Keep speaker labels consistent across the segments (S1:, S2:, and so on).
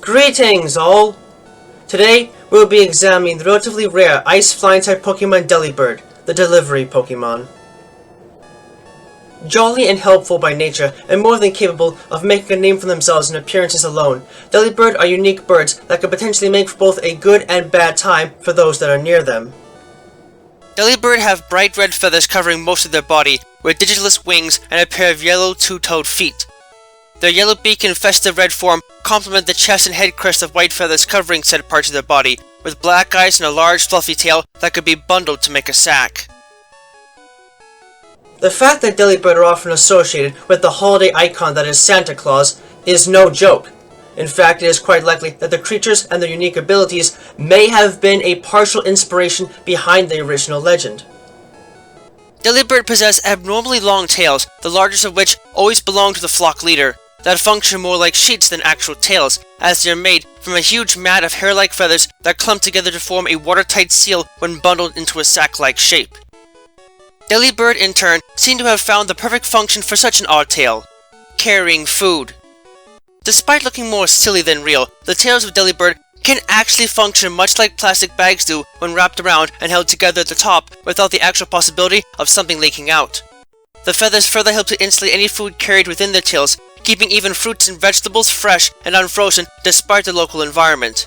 S1: Greetings all! Today we'll be examining the relatively rare ice flying type Pokemon Delibird, the Delivery Pokémon. Jolly and helpful by nature, and more than capable of making a name for themselves in appearances alone, Delibird are unique birds that could potentially make for both a good and bad time for those that are near them.
S2: Delibird have bright red feathers covering most of their body, with digiless wings and a pair of yellow two-toed feet. Their yellow beak and festive red form complement the chest and head crest of white feathers covering said parts of their body, with black eyes and a large fluffy tail that could be bundled to make a sack.
S1: The fact that Delibird are often associated with the holiday icon that is Santa Claus is no joke. In fact, it is quite likely that the creatures and their unique abilities may have been a partial inspiration behind the original legend.
S2: Delibird possess abnormally long tails, the largest of which always belong to the flock leader, that function more like sheets than actual tails, as they are made from a huge mat of hair-like feathers that clump together to form a watertight seal when bundled into a sack-like shape. Delibird, in turn, seem to have found the perfect function for such an odd tail: carrying food. Despite looking more silly than real, the tails of Delibird can actually function much like plastic bags do when wrapped around and held together at the top without the actual possibility of something leaking out. The feathers further help to insulate any food carried within their tails, keeping even fruits and vegetables fresh and unfrozen despite the local environment.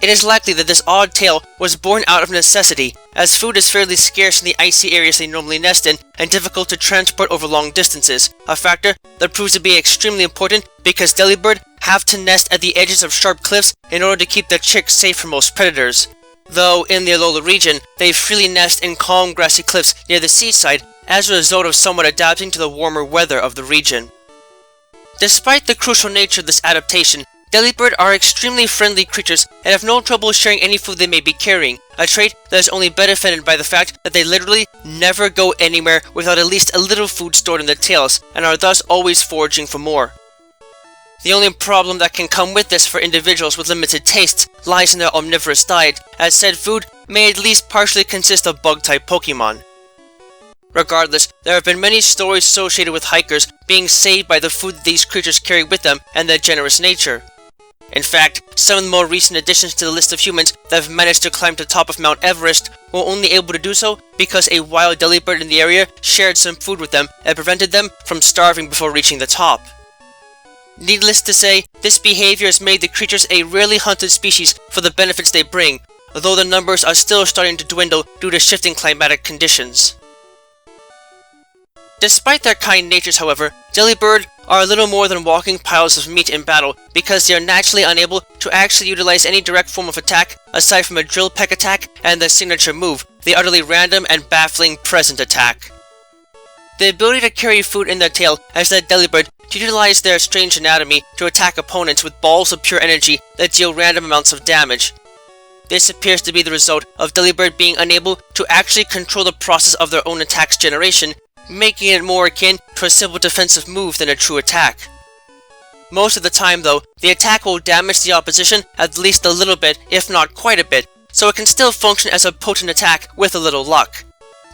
S2: It is likely that this odd tail was born out of necessity, as food is fairly scarce in the icy areas they normally nest in and difficult to transport over long distances, a factor that proves to be extremely important because Delibird have to nest at the edges of sharp cliffs in order to keep their chicks safe from most predators. Though in the Alola region, they freely nest in calm grassy cliffs near the seaside as a result of somewhat adapting to the warmer weather of the region. Despite the crucial nature of this adaptation, Delibird are extremely friendly creatures and have no trouble sharing any food they may be carrying, a trait that is only benefited by the fact that they literally never go anywhere without at least a little food stored in their tails, and are thus always foraging for more. The only problem that can come with this for individuals with limited tastes lies in their omnivorous diet, as said food may at least partially consist of bug-type Pokemon. Regardless, there have been many stories associated with hikers being saved by the food that these creatures carry with them and their generous nature. In fact, some of the more recent additions to the list of humans that have managed to climb to the top of Mount Everest were only able to do so because a wild Delibird in the area shared some food with them and prevented them from starving before reaching the top. Needless to say, this behavior has made the creatures a rarely hunted species for the benefits they bring, although the numbers are still starting to dwindle due to shifting climatic conditions. Despite their kind natures, however, Delibird are a little more than walking piles of meat in battle because they are naturally unable to actually utilize any direct form of attack aside from a Drill Peck attack and their signature move, the utterly random and baffling Present attack. The ability to carry food in their tail has led Delibird to utilize their strange anatomy to attack opponents with balls of pure energy that deal random amounts of damage. This appears to be the result of Delibird being unable to actually control the process of their own attack's generation, making it more akin to a simple defensive move than a true attack. Most of the time though, the attack will damage the opposition at least a little bit, if not quite a bit, so it can still function as a potent attack with a little luck.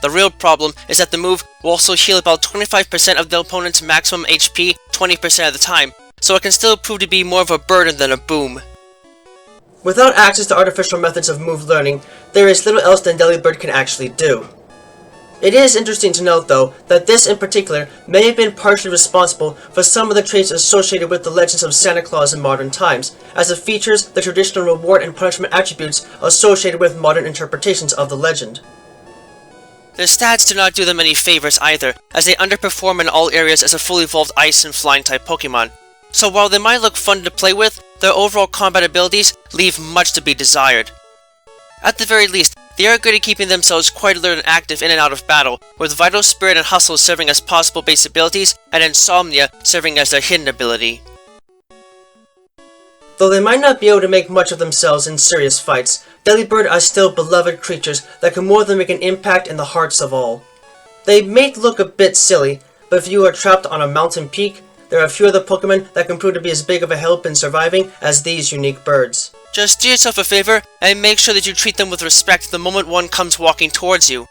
S2: The real problem is that the move will also heal about 25% of the opponent's maximum HP 20% of the time, so it can still prove to be more of a burden than a boom.
S1: Without access to artificial methods of move learning, there is little else than Delibird can actually do. It is interesting to note, though, that this in particular may have been partially responsible for some of the traits associated with the legends of Santa Claus in modern times, as it features the traditional reward and punishment attributes associated with modern interpretations of the legend.
S2: Their stats do not do them any favors either, as they underperform in all areas as a fully evolved ice and flying type Pokemon. So while they might look fun to play with, their overall combat abilities leave much to be desired. At the very least, they are good at keeping themselves quite alert and active in and out of battle, with Vital Spirit and Hustle serving as possible base abilities, and Insomnia serving as their hidden ability.
S1: Though they might not be able to make much of themselves in serious fights, Delibird are still beloved creatures that can more than make an impact in the hearts of all. They may look a bit silly, but if you are trapped on a mountain peak, there are few other Pokemon that can prove to be as big of a help in surviving as these unique birds.
S2: Just do yourself a favor and make sure that you treat them with respect the moment one comes walking towards you.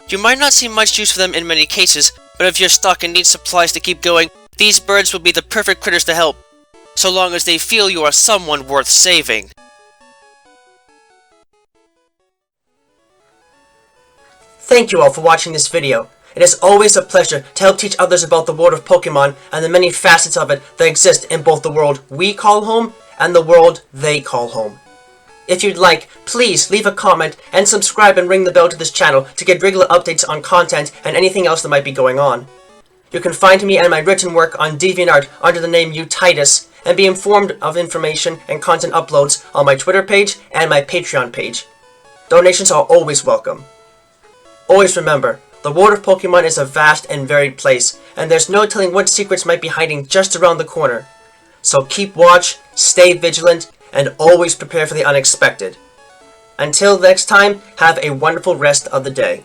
S2: You might not see much use for them in many cases, but if you're stuck and need supplies to keep going, these birds will be the perfect critters to help. so long as they feel you are someone worth saving.
S1: Thank you all for watching this video. It is always a pleasure to help teach others about the world of Pokemon and the many facets of it that exist in both the world we call home and the world they call home. If you'd like, please leave a comment and subscribe and ring the bell to this channel to get regular updates on content and anything else that might be going on. You can find me and my written work on DeviantArt under the name Untitled, and be informed of information and content uploads on my Twitter page and my Patreon page. Donations are always welcome. Always remember, the world of Pokemon is a vast and varied place, and there's no telling what secrets might be hiding just around the corner. So keep watch, stay vigilant, and always prepare for the unexpected. Until next time, have a wonderful rest of the day.